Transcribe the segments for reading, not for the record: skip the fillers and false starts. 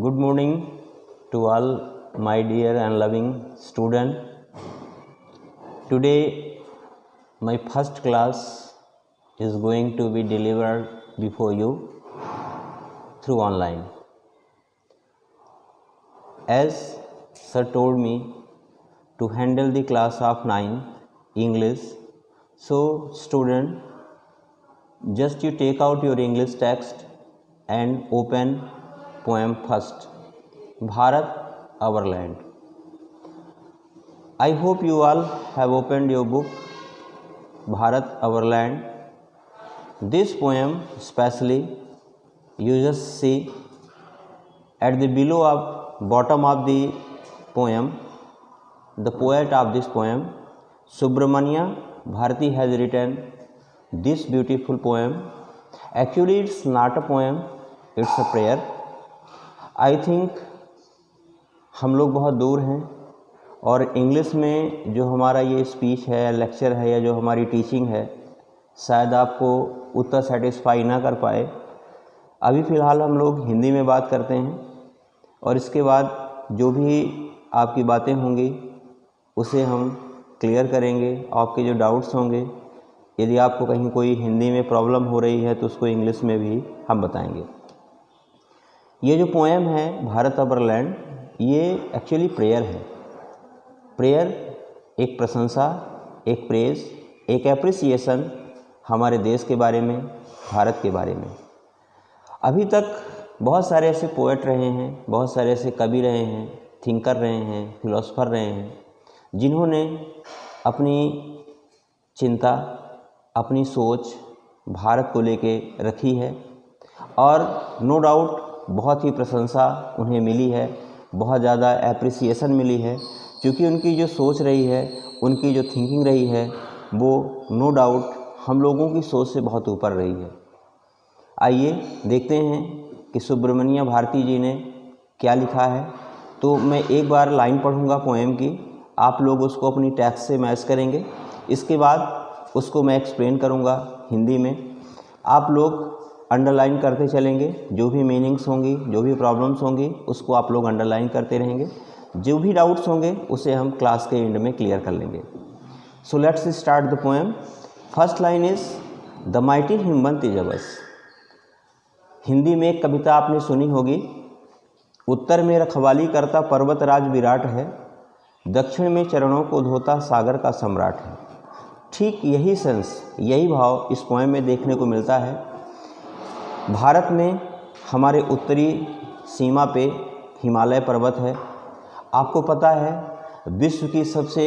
Good morning to all my dear and loving student. Today my first class is going to be delivered before you through online. As sir told me to handle the class of 9 English, so student, just you take out your English text and open poem first, Bharat our land. I hope you all have opened your book Bharat our land. This poem especially you just see at the below of bottom of the poem, the poet of this poem Subramanya Bharati has written this beautiful poem. Actually it's not a poem, it's a prayer. I think हम लोग बहुत दूर हैं और English में जो हमारा ये स्पीच है, लेक्चर है या जो हमारी टीचिंग है, शायद आपको उतना सेटिस्फाई ना कर पाए। अभी फ़िलहाल हम लोग हिंदी में बात करते हैं और इसके बाद जो भी आपकी बातें होंगी उसे हम क्लियर करेंगे। आपके जो डाउट्स होंगे, यदि आपको कहीं कोई हिंदी में प्रॉब्लम हो रही है तो उसको इंग्लिश में भी हम बताएंगे। ये जो पोएम है भारत अवर लैंड, ये एक्चुअली प्रेयर है। प्रेयर एक प्रशंसा, एक प्रेज, एक एप्रिसिएशन हमारे देश के बारे में, भारत के बारे में। अभी तक बहुत सारे ऐसे पोएट रहे हैं, बहुत सारे ऐसे कवि रहे हैं, थिंकर रहे हैं, फिलोसफर रहे हैं, जिन्होंने अपनी चिंता, अपनी सोच भारत को लेके रखी है और नो डाउट बहुत ही प्रशंसा उन्हें मिली है, बहुत ज़्यादा एप्रिसिएशन मिली है, क्योंकि उनकी जो सोच रही है, उनकी जो थिंकिंग रही है, वो नो डाउट हम लोगों की सोच से बहुत ऊपर रही है। आइए देखते हैं कि सुब्रमण्य भारती जी ने क्या लिखा है। तो मैं एक बार लाइन पढ़ूंगा पोएम की, आप लोग उसको अपनी टेक्स्ट से मैच करेंगे। इसके बाद उसको मैं एक्सप्लेन करूंगा हिंदी में, आप लोग अंडरलाइन करते चलेंगे। जो भी मीनिंग्स होंगी, जो भी प्रॉब्लम्स होंगी, उसको आप लोग अंडरलाइन करते रहेंगे। जो भी डाउट्स होंगे उसे हम क्लास के एंड में क्लियर कर लेंगे। So let's start the poem. First line is the mighty Himvant Tejas. Hindi में एक कविता आपने सुनी होगी, उत्तर में रखवाली करता पर्वतराज विराट है, दक्षिण में चरणों को धोता सागर का सम्राट है। ठीक यही सेंस, यही भाव इस पोएम में देखने को मिलता है। भारत में हमारे उत्तरी सीमा पे हिमालय पर्वत है। आपको पता है विश्व की सबसे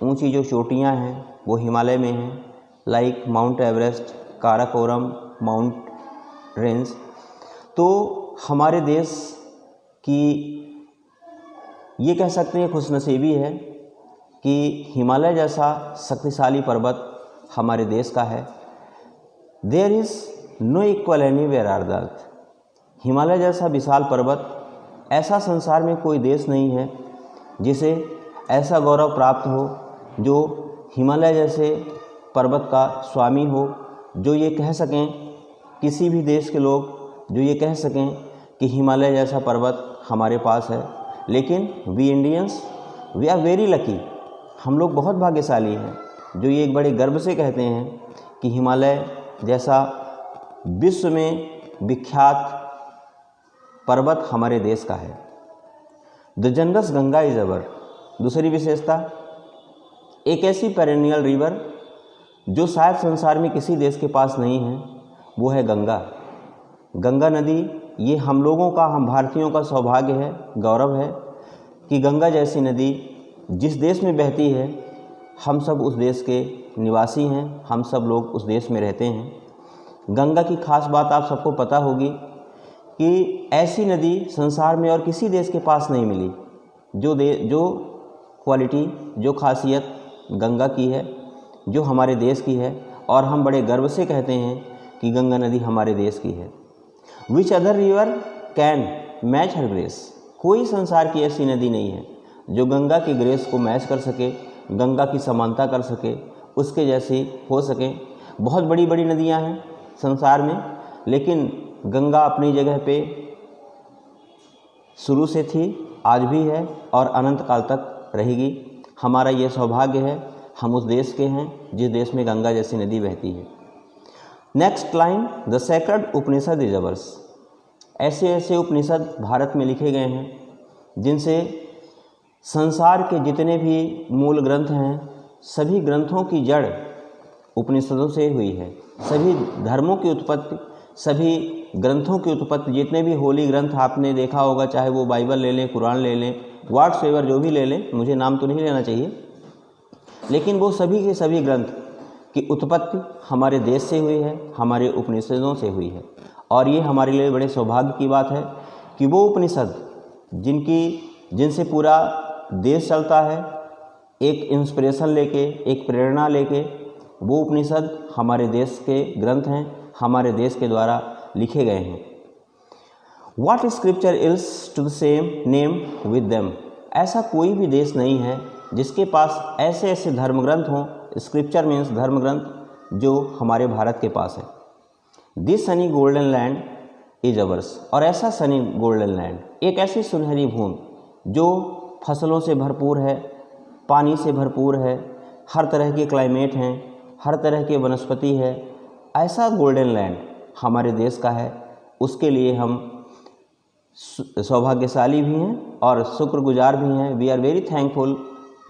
ऊंची जो चोटियां हैं वो हिमालय में हैं, like mount Everest, Karakoram mount range. तो हमारे देश की ये कह सकते हैं खुशनसीबी है कि हिमालय जैसा शक्तिशाली पर्वत हमारे देश का है। There is no equal anywhere on the earth. Himalaya जैसा विशाल पर्वत, ऐसा संसार में कोई देश नहीं है जिसे ऐसा गौरव प्राप्त हो जो हिमालय जैसे पर्वत का स्वामी हो, जो ये कह सकें, किसी भी देश के लोग जो ये कह सकें कि हिमालय जैसा पर्वत हमारे पास है। लेकिन we Indians, we are very lucky, हम लोग बहुत भाग्यशाली हैं जो ये एक बड़े गर्व से कहते हैं कि हिमालय जैसा विश्व में विख्यात पर्वत हमारे देश का है। The generous Ganga is our. दूसरी विशेषता, एक ऐसी पेरेनियल रिवर जो शायद संसार में किसी देश के पास नहीं है, वो है गंगा। गंगा नदी ये हम लोगों का, हम भारतीयों का सौभाग्य है, गौरव है कि गंगा जैसी नदी जिस देश में बहती है, हम सब उस देश के निवासी हैं, हम सब लोग उस देश में रहते हैं। गंगा की खास बात आप सबको पता होगी कि ऐसी नदी संसार में और किसी देश के पास नहीं मिली जो क्वालिटी, जो खासियत गंगा की है, जो हमारे देश की है, और हम बड़े गर्व से कहते हैं कि गंगा नदी हमारे देश की है। Which other river can match her grace. कोई संसार की ऐसी नदी नहीं है जो गंगा की ग्रेस को मैच कर सके, गंगा की समानता कर सके, उसके जैसी हो सके। बहुत बड़ी बड़ी नदियां हैं संसार में, लेकिन गंगा अपनी जगह पे शुरू से थी, आज भी है और अनंत काल तक रहेगी। हमारा ये सौभाग्य है, हम उस देश के हैं जिस देश में गंगा जैसी नदी बहती है। Next line, the sacred Upanishad is ours. ऐसे ऐसे उपनिषद भारत में लिखे गए हैं जिनसे संसार के जितने भी मूल ग्रंथ हैं, सभी ग्रंथों की जड़ उपनिषदों से हुई है। सभी धर्मों की उत्पत्ति, सभी ग्रंथों की उत्पत्ति, जितने भी होली ग्रंथ आपने देखा होगा, चाहे वो बाइबल ले लें, कुरान ले लें, व्हाट्सएवर जो भी ले लें, मुझे नाम तो नहीं लेना चाहिए, लेकिन वो सभी के सभी ग्रंथ की उत्पत्ति हमारे देश से हुई है, हमारे उपनिषदों से हुई है। और ये हमारे लिए बड़े सौभाग्य की बात है कि वो उपनिषद जिनसे पूरा देश चलता है, एक इंस्पिरेशन लेके, एक प्रेरणा लेके, वो उपनिषद हमारे देश के ग्रंथ हैं, हमारे देश के द्वारा लिखे गए हैं। What scripture is to the same name with them? ऐसा कोई भी देश नहीं है जिसके पास ऐसे ऐसे धर्म ग्रंथ हों, स्क्रिप्चर मीन्स धर्म ग्रंथ, जो हमारे भारत के पास है। This Sunny golden land is ours. और ऐसा सनी गोल्डन लैंड, एक ऐसी सुनहरी भूमि जो फसलों से भरपूर है, पानी से भरपूर है, हर तरह के क्लाइमेट हैं, हर तरह के वनस्पति है, ऐसा गोल्डन लैंड हमारे देश का है। उसके लिए हम सौभाग्यशाली भी हैं और शुक्रगुजार भी हैं। We are very thankful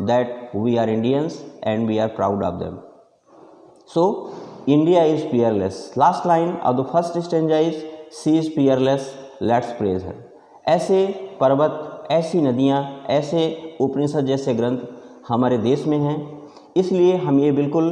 that we are Indians and we are proud of them. So India is peerless. Last line of the first stanza is she is peerless, let's praise her. ऐसे पर्वत, ऐसी नदियाँ, ऐसे उपनिषद जैसे ग्रंथ हमारे देश में हैं, इसलिए हम ये बिल्कुल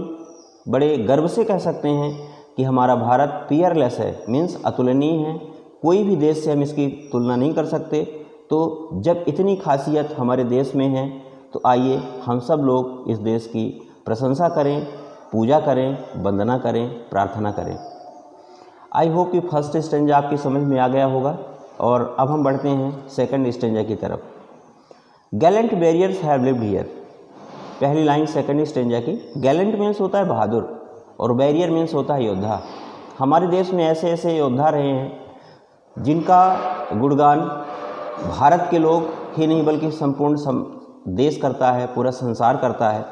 बड़े गर्व से कह सकते हैं कि हमारा भारत पियरलेस है, मीन्स अतुलनीय है। कोई भी देश से हम इसकी तुलना नहीं कर सकते। तो जब इतनी खासियत हमारे देश में है, तो आइए हम सब लोग इस देश की प्रशंसा करें, पूजा करें, वंदना करें, प्रार्थना करें। आई होप कि फर्स्ट स्टेंजा आपकी समझ में आ गया होगा। और अब हम बढ़ते हैं सेकंड स्टेंजा की तरफ। Gallant warriors have lived here. पहली लाइन सेकंड स्टेंजा की। गैलेंट मीन्स होता है बहादुर और वॉरियर मीन्स होता है योद्धा। हमारे देश में ऐसे ऐसे योद्धा रहे हैं जिनका गुणगान भारत के लोग ही नहीं बल्कि संपूर्ण देश करता है, पूरा संसार करता है।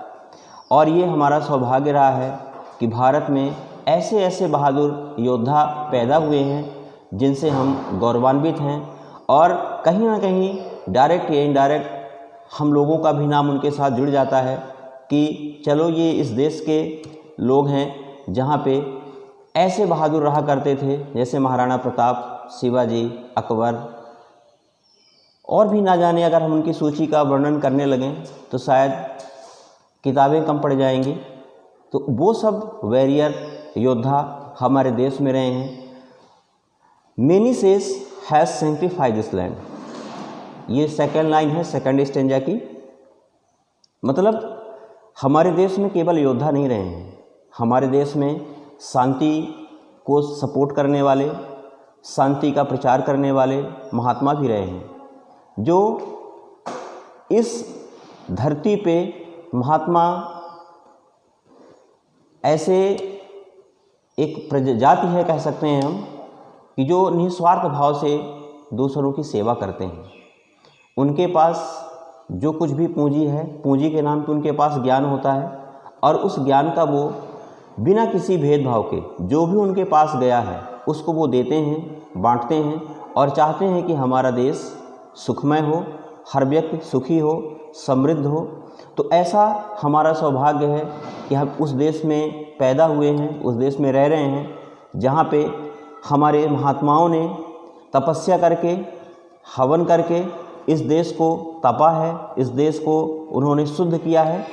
और ये हमारा सौभाग्य रहा है कि भारत में ऐसे ऐसे बहादुर योद्धा पैदा हुए हैं जिनसे हम गौरवान्वित हैं। और कहीं ना कहीं डायरेक्ट या इनडायरेक्ट हम लोगों का भी नाम उनके साथ जुड़ जाता है कि चलो ये इस देश के लोग हैं जहाँ पे ऐसे बहादुर रहा करते थे, जैसे महाराणा प्रताप, शिवाजी, अकबर, और भी ना जाने अगर हम उनकी सूची का वर्णन करने लगें तो शायद किताबें कम पड़ जाएंगी। तो वो सब वॉरियर योद्धा हमारे देश में रहे हैं। Many says has sanctified this land. ये सेकंड लाइन है सेकंड स्टेंजा की। मतलब हमारे देश में केवल योद्धा नहीं रहे हैं, हमारे देश में शांति को सपोर्ट करने वाले, शांति का प्रचार करने वाले महात्मा भी रहे हैं, जो इस धरती पे महात्मा ऐसे एक प्रजाति है, कह सकते हैं हम, कि जो निस्वार्थ भाव से दूसरों की सेवा करते हैं। उनके पास जो कुछ भी पूंजी है, पूंजी के नाम पे उनके पास ज्ञान होता है और उस ज्ञान का वो बिना किसी भेदभाव के जो भी उनके पास गया है उसको वो देते हैं, बांटते हैं और चाहते हैं कि हमारा देश सुखमय हो, हर व्यक्ति सुखी हो, समृद्ध हो। तो ऐसा हमारा सौभाग्य है कि हम उस देश में पैदा हुए हैं, उस देश में रह रहे हैं जहाँ पे हमारे महात्माओं ने तपस्या करके, हवन करके इस देश को तपा है, इस देश को उन्होंने शुद्ध किया है